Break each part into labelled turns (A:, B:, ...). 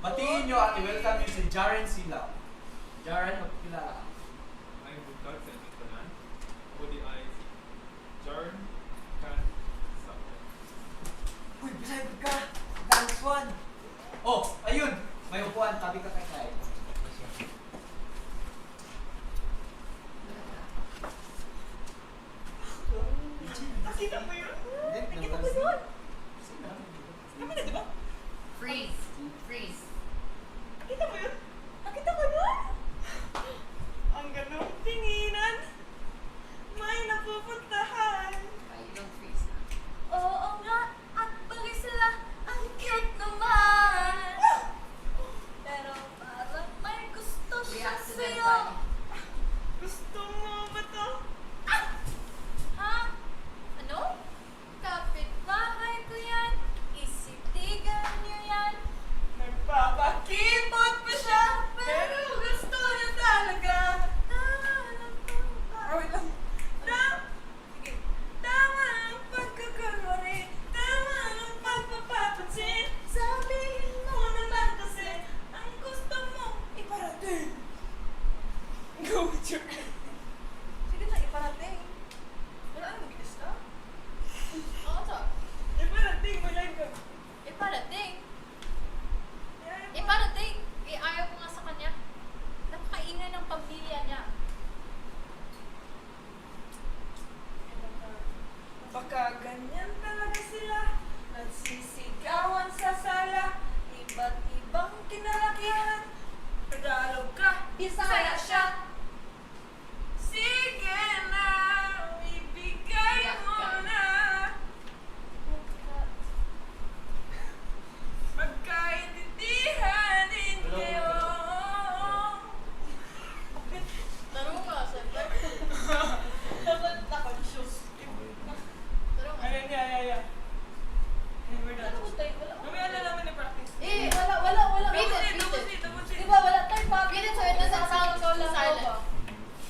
A: Matingin nyo at i-welcome nyo si Jaren Silaw. Jaren, magkilala ka.
B: I'm Bukag sa Itanan. ODI Jarn Kan Sakta.
C: Uy, bisay ka! Galas one!
A: Oh, ayun! May upuan, tabi ka kay Kai.
C: Nakita mo yun?
A: Nakita mo yun?
C: Kami na, di ba?
D: Freeze. Freeze.
C: Nakita mo yun? Nakita mo yun? Ang ganong tinginan. May napupuntahan.
D: Ay, don't freeze na.
E: Oo nga, at balik sila, ang cute naman. Pero parang may gusto
D: We
E: siya
D: accident
E: sa'yo.
C: Gusto mo ba to?
E: Ha? Ano? Kapit-bahay ko yan, isitigan niyo yan.
C: Nagpapakipot pa siya, pero gusto niya talaga. Wait lang. Sige. Tama ang pagkakunwari, tama ang pagpapapansin. Sabihin mo naman kasi, ang gusto mo iparating. Go with your... Sige na, iparating. Wala ano, bigas ka?
E: Oo, to.
C: Iparating, malay ka.
E: Iparating.
C: Yaya mo.
E: Iparating. Ayaw ko nga sa kanya. Napakaingay ng pamilya niya.
C: Baka ganyan talaga sila. Nagsisigawan sa sala. Iba't ibang kinalakihan. Tagalog ka, Bisaya siya. Sige na, ibigay mo na. Magkaintindihan din kayo.
E: Laro ka, siyempre.
C: Dapat na-conscious.
E: Laro ka.
C: Ayan, yeah. And we're
E: Ano
C: done.
E: mo tayo? Wala.
C: Mamaya na naman i-practice.
E: Wala.
C: Double
E: Beat
C: sit, double
E: it.
C: sit, double sit.
E: Diba, wala tayo pa. Beat it so it doesn't sound so silent.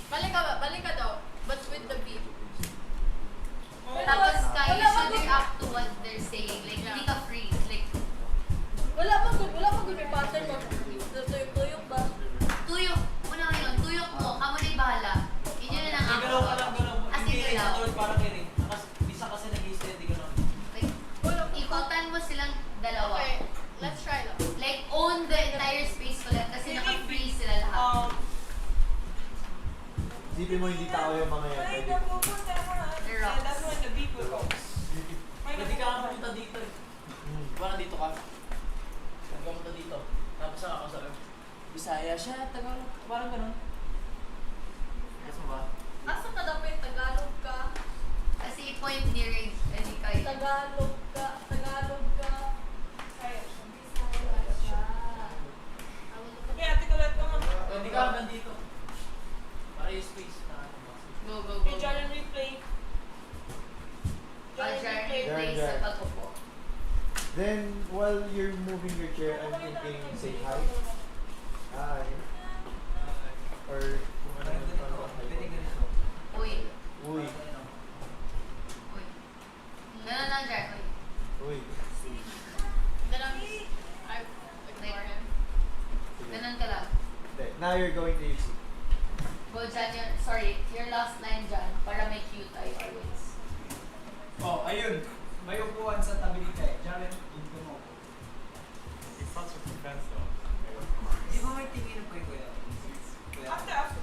E: Balik ka daw. But with the beat.
D: Tapos
E: Wala
D: you
E: ba
D: should
E: good?
D: react to what they're saying. Like, hindi ka freeze. Like,
E: Wala pa good may pattern pag tuyok ba?
D: tuyok. Una ngayon, tuyok mo. Kamo na yung bahala. Yun yun na lang
A: Galaw ka lang, galaw mo.
D: As in,
A: Hindi,
D: galaw.
A: sa tulad parang kiring. Isa kasi nag-i-steady ka naman.
D: Like, ikutan mo silang dalawa.
E: Okay, let's try lang.
D: Like, own the entire space ko lang kasi naka-freeze sila lahat.
F: Isipin mo hindi tao yung mga yan.
C: May
F: Pwede.
C: napupuntahan.
D: The rocks.
C: And that's when the beat will go. May
A: Pwede ka
C: napupuntahan.
A: pumunta dito eh. Parang dito ka. Pwede ka pumunta dito. Tapos saka ako sa Bisaya siya, Tagalog. Parang ganun. Gusto mo ba?
E: Asa ka dapat Tagalog ka?
D: Kasi i-point ni Ray, hindi kayo.
E: Tagalog ka.
C: Kaya siya.
E: Bisaya siya.
C: Okay, ate ko lahat ka mo.
A: Pwede ka hanggang dito. Para yung space na ano ba?
D: Go.
C: Okay, Jordan replay.
D: Aljar,
C: replay.
D: replace sa pag-upo.
F: Then, while you're moving your chair, I'm thinking, say hi. Hi. Or kung ano
A: Parang
F: yung
A: ganito.
F: parang hi.
A: Pwede ganito.
D: Uy.
F: Uy.
D: Uy. Ganun lang, Jar. Uy.
F: Uy.
E: Then I ignore him.
F: Sige.
D: Ganun ka lang.
F: Then, now you're going to use it.
D: Go, Jan, your last line, Jan, para may cue tayo always.
A: Oh, ayun. May upuan sa tabi ni Kai. Jaren, dito mo.
B: It's such a defense though.
A: Di ba may tingin po yung kuya? Kuya?
C: After.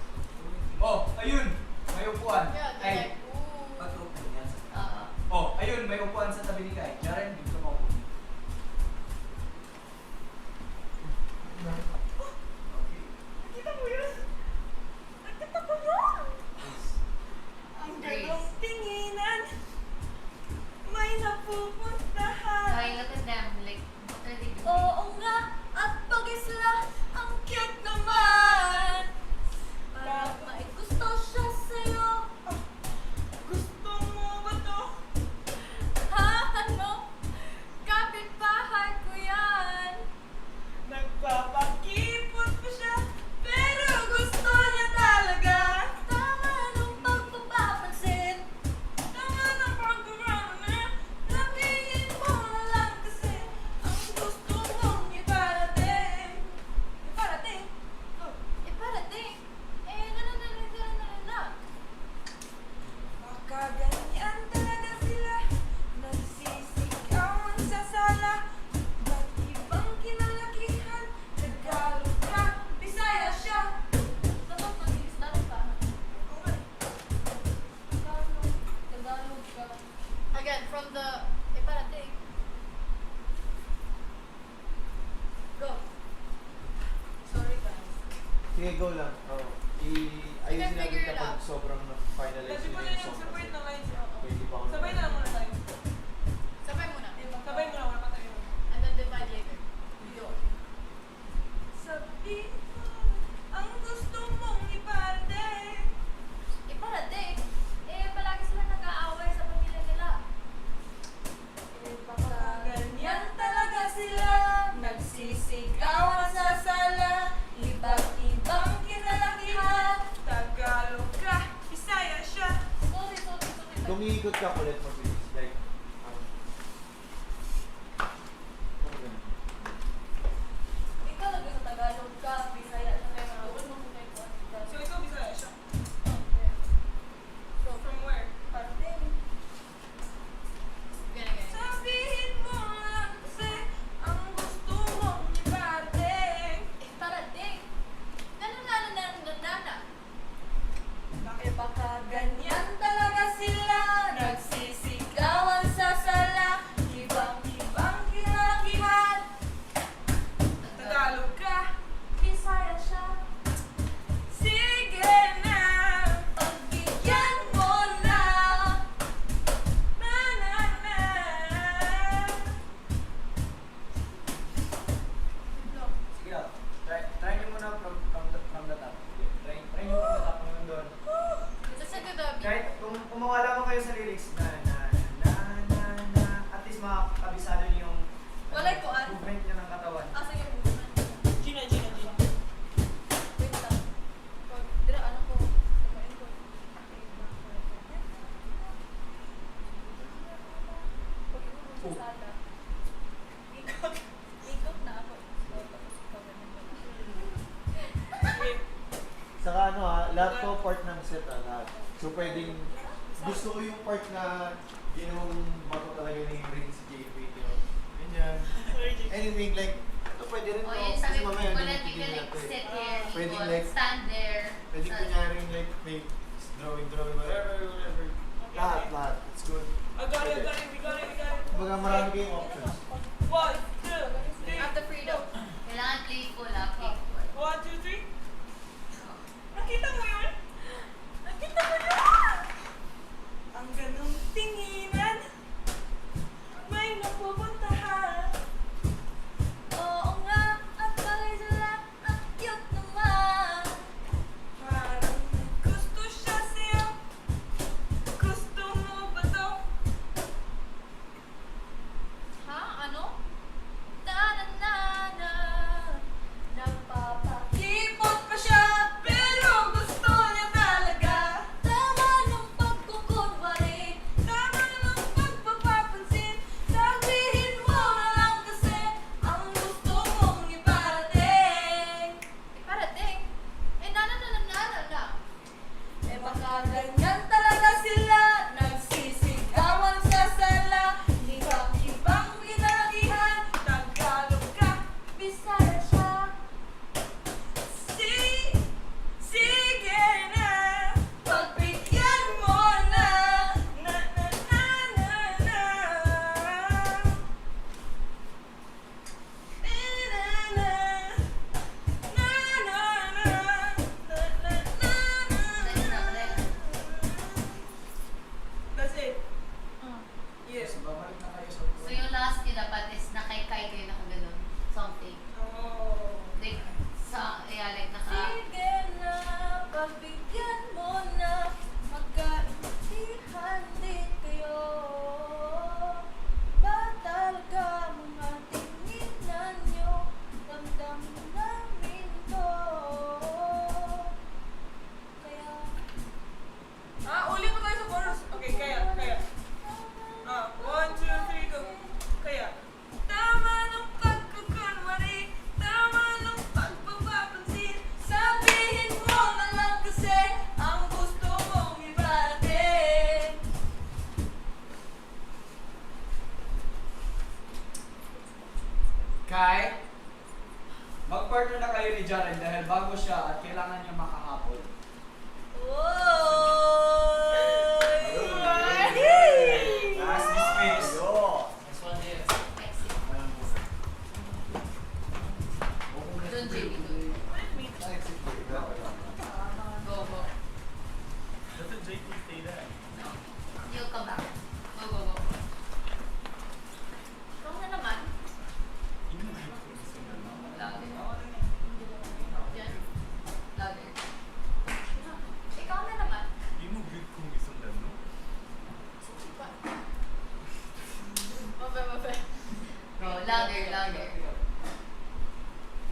A: Oh, ayun. May upuan.
E: Yeah,
A: Ay,
E: they're like, ooh.
A: pag-open yan.
D: Oo.
A: Oh, ayun. May upuan sa tabi ni Kai. Jaren, dito mo upo. Okay.
C: Nakita mo yun? Nakita ko yun? Ang
D: Grace.
C: ganong tinginan. May napupuntahan.
D: Kaya ka
F: Sige, go lang. Oo. Ayusin natin
D: figure it
F: kapag
D: out.
F: sobrang finalize
C: Kasi
F: yun
C: pala
F: yung
C: yung
F: song.
C: support
F: kasi
C: na lines. Oo.
F: Pwede pa ako
C: Sabay na lang muna tayo.
D: Sabay muna.
C: Sabay mo na muna tayo.
D: And then divide later.
C: Yun. Sabihin mo ang gusto mong iparating.
E: Iparating. Palagi sila nag-aaway sa pamilya nila.
C: Baka ganyan talaga sila. Nagsisigawan sa sala. Iba't ibang kinalakihan. Tagalog ka, Bisaya siya.
E: Sorry.
F: Tumiikot ka ulit mabilis. Like, ganun.
E: Ikaw lagi sa Tagalog ka, Bisaya siya. Kaya maawal mo muna yung
C: So ikaw Bisaya siya.
E: So,
C: From where? Parating.
D: Ganyan.
C: Sabihin mo lang kasi ang gusto mong iparating.
E: parating. Nananana.
C: Bakit baka ganyan talaga sila? Nagsisigawan sa sala. Ibang-ibang kinalakihan. Tagalog ka,
E: Bisaya siya.
C: sige na. Pagbigyan mo na. Na.
G: Sige lang. Try nyo muna from the top. Try nyo from the top hanggang doon.
D: It's a good hobby.
G: Kahit kung mawala mo kayo sa lyrics na, at least makakabisado nyo yung
E: Walay kuan.
G: movement nyo ng katawan.
E: Asa yung
C: Gina.
E: Wait lang. Pag, dira, ano ko. Tumain ko. Pag inuman sa sala. Ikot na ako.
F: Saka ano lahat to part ng set lahat. So pwedeng, gusto ko yung part na ginawang bato talaga ni Rin si JP. Ganyan. Anything like, ito pwede rin
D: Oh,
F: to.
D: yun
F: Kasi
D: sabi ko,
F: mamaya
D: wala
F: hindi
D: di ka
F: natin
D: like sit
F: natin.
D: here,
F: Pwede
D: equal,
F: like,
D: stand there.
F: pwede
D: Sa-
F: kunyaring like, may drawing, whatever. Lahat. It's good.
C: I got it. We got it.
F: Kumbaga marami kayong options.
C: 1, 2, 3.
D: Have the freedom. Kailangan playful playful.
C: 1, 2, 3. Nakita mo yun? Ang ganong tinginan, may napupuntahan.
E: Oo nga, at bagay sila. Ang cute naman.
C: Parang gusto siya sa'yo. Gusto mo ba to?
E: Ha? Ano? Na-na-na-na.
C: Napapakipot pa siya, pero gusto niya talaga.
E: Tama ng pagkukunwari.
C: Tama ng pagpapapansin. Sabihin mo na lang kasi ang gusto mong iparating.
E: Iparating. Na-na-na-na-na-na.
C: Baka ganyan talaga sila. Nagsisigawan sa sala. Ibang-ibang kinalakihan. Tagalog ka,
E: Bisaya siya.
C: sige na. Pagbigyan mo na. Na. That's it. Yes.
G: Babalik na kayo sa
D: So yung last nyo dapat is nakaykay kayo nakaganon. Something.
C: Oh.
D: Like, like naka...
E: Sige na, pagbigyan mo na. Magkaintindihan din kayo. Ba talaga mga tinginan nyo? Damdamin namin to. Kaya,
C: Uli mo tayo sa chorus. Okay, kaya. 1, 2, 3, go. Kaya. Tama ng pagkukunwari. Tama ng pagpapapansin. Sabihin mo na lang kasi ang gusto mong iparating.
G: Kai, mag-partner na kayo ni Jaren dahil bago siya at kailangan niya makakapol. Last dismiss.
A: Next one here.
D: Exit. Doon, JB. Doon.
F: Exit.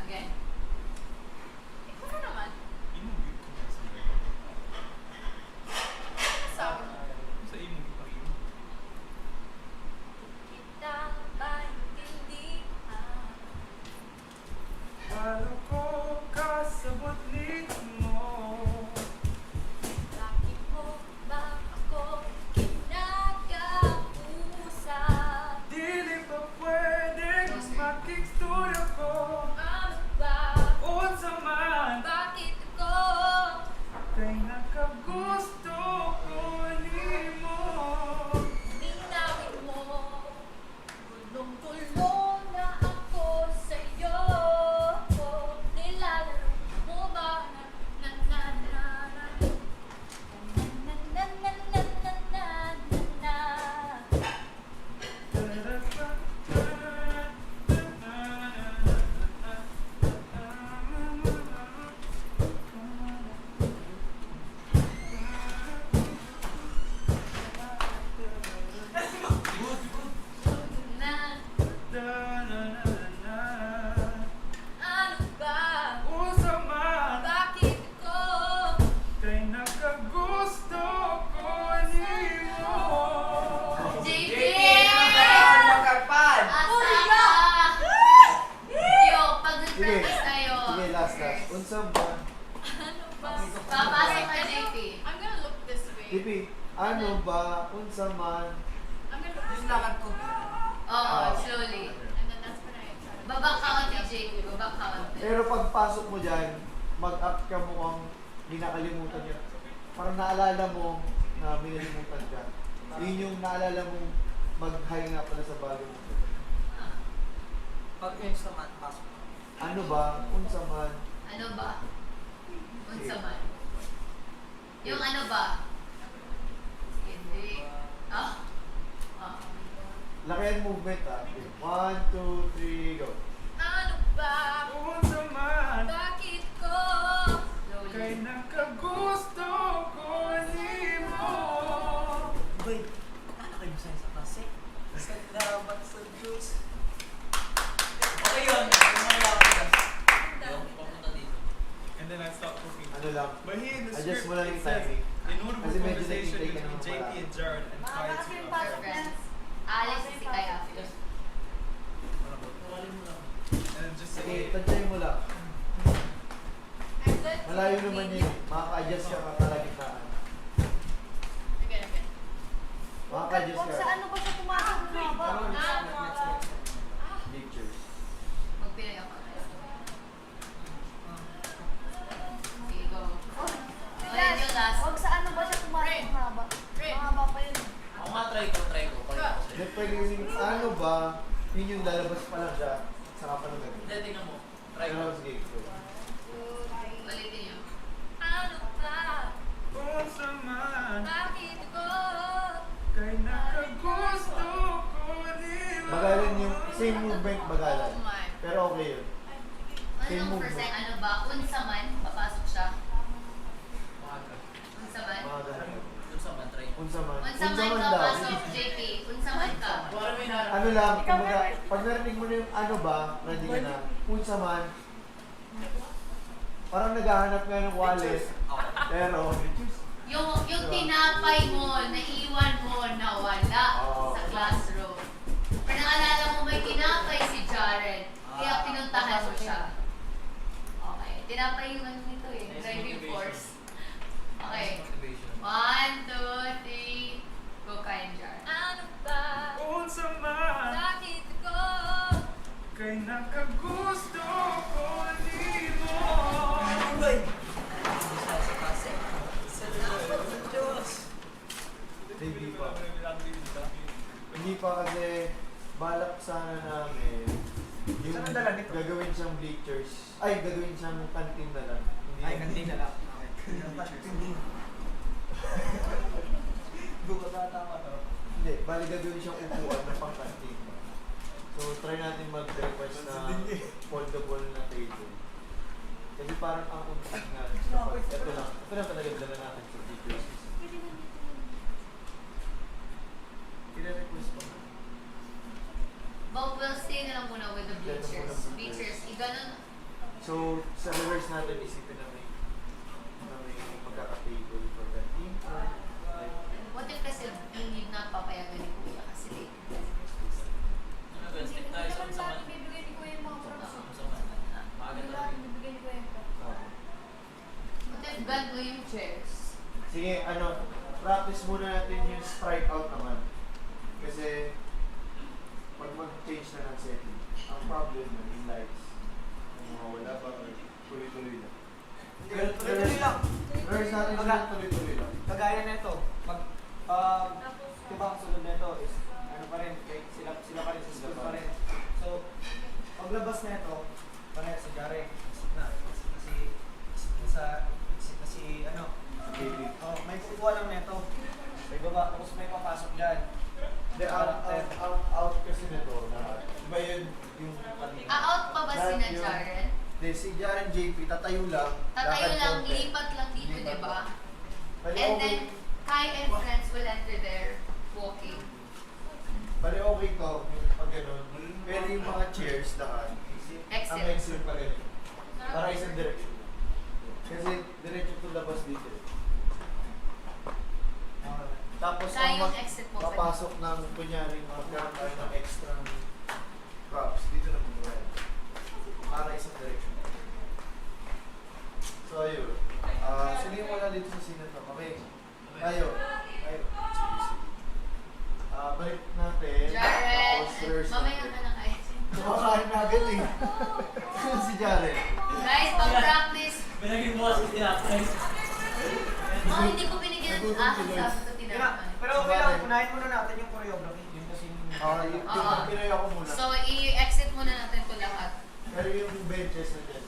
D: Again.
C: Ikaw na naman.
B: Imong gid ko sa mga.
C: Sabi mo.
B: Sa imong gid pang imo.
E: Kita maintindihan.
B: Halo ko kasabot mo.
E: Bakit mo ba ako kinakausap?
B: Dili pa pwedeng makikstudio ko.
E: Ano ba?
B: Unsa man
E: Bakit ako?
B: kay nakagusto ko nimo.
E: Linawin mo. Gulong-gulong na ako sa'yo. Nilalaro mo ba na na na na na na na na na na na.
D: Na.
E: Ano ba?
B: Unsa man
E: Bakit ako?
B: kay nakagusto ko nimo.
D: JP!
G: Magkarpan!
D: Asa ka? Yo, pag nag-practice tayo.
F: Sige, last. Unsa ba?
E: Ano ba?
D: Papasok ka, JP.
C: I'm gonna look this way.
F: Pipi, ano ba? Unsa man?
C: I'm gonna look this
G: Yung
C: way.
G: lakad ko.
D: Oo, slowly.
C: And then that's when I try to...
D: Babak kaunti, JP. Babak kaunti.
F: Pero pagpasok mo dyan, mag-up ka mo ang nakalimutan niya. Parang naalala mo na may nalimutan ka. Yun yung naalala mong mag-high nga pala sa bago mo.
G: Pag yung sa mat, pasok.
F: Ano ba? Unsa man?
D: Ano ba? Unsa man? Yung ano ba? Hindi. Ah. Ah.
F: Lakihan movement ah. 1, 2, 3, go.
E: Ano ba?
B: Unsa man
E: Bakit ko?
B: kay
D: Slowly.
B: nakagusto ko nimo.
G: Boy, ano kayo sa klase? Salamat sa Diyos. Okay yun. Yung mga lakad ka. Yung papunta dito.
B: And then I stopped cooking.
F: Ano lang?
B: But here in the
F: Adjust
B: script
F: mo lang
B: it
F: yung
B: says,
F: timing.
B: in order
F: Kasi
B: for
F: medyo
B: conversation
F: nakikita ka
B: between
F: naman
B: JP
F: pala.
B: and Jared and try to
D: Friends. Alex si Kaya.
B: and then just
F: Sige,
B: say
F: tantay mo lang.
C: I'm good.
F: Malayo naman yun. Makaka-adjust ka kakalagitaan.
C: Again.
F: Makaka-adjust
E: Huwag sa
F: ka.
E: ano ba siya pumasok na ba?
F: Pictures.
D: Magpilay ako. Sige, go. Ulit yung last.
E: Huwag sa ano ba siya pumasok na ba?
C: Red.
E: Mahaba pa yun.
G: Ako nga, try ko.
F: Hindi pwede yung ano ba? Yun yung lalabas pa lang siya. Saka pa lang gagawin.
G: Hindi, tingnan mo. Try ko.
F: Pero sige, go.
D: Ulitin niyo.
E: Ano ba?
B: unsa man
E: Bakit ko?
B: kay nakagusto ko nimo.
F: Bagalan yung same movement bagalan.
C: Oh my.
F: Pero okay yun. Same
D: Anong
F: movement.
D: percent? Ano ba? Unsa man, papasok siya.
G: Maaga.
D: Unsa man?
F: Mga ganun.
G: Unsa man, try.
F: Unsa man.
D: Unsa man ka,
F: daw.
D: pasok, JP. Unsa man ka.
G: Wala may na.
F: Ano lang, kumbaga, pag narinig mo na yung ano ba, ready ka na. Unsa man. Parang naghahanap nga ng wallet. Pero,
D: Yung tinapay mo, naiwan mo, nawala
F: Oo.
D: sa classroom. Pero naalala mo may tinapay si Jared, kaya pinuntahan mo siya. Okay, tinapay yung ano nito eh,
G: Nice
D: driving
G: motivation.
D: force. Okay,
G: Motivation.
D: 1, 2, 3, go kain Jared.
E: Ano ba?
B: Unsa man
E: Bakit ko?
B: kay nakagusto ko nimo.
G: Boy! Sa klase. Salamat sa Diyos.
F: hindi pa. Hindi pa kasi balak sana namin yung
G: Saan ang dala nito?
F: gagawin siyang bleachers. Ay, gagawin siyang canteen na lang. Hindi
G: Ay,
F: yung-
G: kantin na lang. Buka ba tama to?
F: Hindi, bali gagawin siyang upuan na pang canteen. So, try natin mag-request na foldable na table. Kasi parang ang untik nga. Ito lang talaga dala natin sa bleachers. I-request pa.
D: But we'll stay na lang muna with the bleachers. Bleachers, iganon.
F: So, sa reverse natin, isipin na may magkaka-table for that team. Like,
D: What if kasi hindi na papayagan ni Kuya kasi late?
A: Ano ba, stick tayo sa
E: Hindi
A: sa
E: naman bibigay ni Kuya yung mga props.
A: Maaga
E: Hindi
A: talaga.
E: naman bibigay ni Kuya yung props.
D: What if ganito yung chairs?
F: sige, practice muna natin yung strikeout naman. Kasi, pag mag-change na ng setting, ang problem na yung lights. Wala ba? Tuloy-tuloy lang.
G: Tuloy-tuloy lang.
F: Reverse natin
G: Wala.
F: sila tuloy-tuloy lang.
G: Kagaya na ito, pag, diba ang sunod na ito is, ano pa rin, sila pa rin sa school pa rin. So, paglabas na ito, parehas si Jare, isip na si
F: JP.
G: may kukuha lang na ito. May baba, tapos may papasok dyan.
F: Hindi, out kasi nito na, iba yun yung kanina.
D: Out pa ba si na Jaren?
F: Hindi, si Jaren JP, tatayo lang.
D: Tatayo
F: lakad
D: lang,
F: konti.
D: lipat lang dito,
F: Lipat
D: di ba?
F: lang. Bali,
D: And
F: okay.
D: then, Kai and friends will enter there walking.
F: Bali, okay to, yung pag ganun. Pero yung mga chairs lahat,
D: Exit.
F: ang exit pa rin. Para isang direction. Kasi diretso to labas dito. Tapos
D: Kaya
F: ang
D: yung exit mo pa
F: papasok ng kunyari magkaroon tayo ng extra props dito na pupunta. Para isang direction. So ayun. Sige wala dito sa scene na to. Okay. Tayo. Balik natin.
D: Jaren!
F: Tapos reverse
D: Mamaya
F: natin.
D: ka na kayo.
F: Kumakain na agad eh. Si Jaren.
D: Guys, pag-practice.
A: May naging bukas yung tinapay.
D: Oh, hindi ko binigyan ng sabi ko tinapay.
G: Pero okay lang, unahin muna natin yung choreography. Yun kasi
F: Yung Pinoy ako muna.
D: So, i-exit muna natin ito lahat.
F: Pero yung benches na dyan.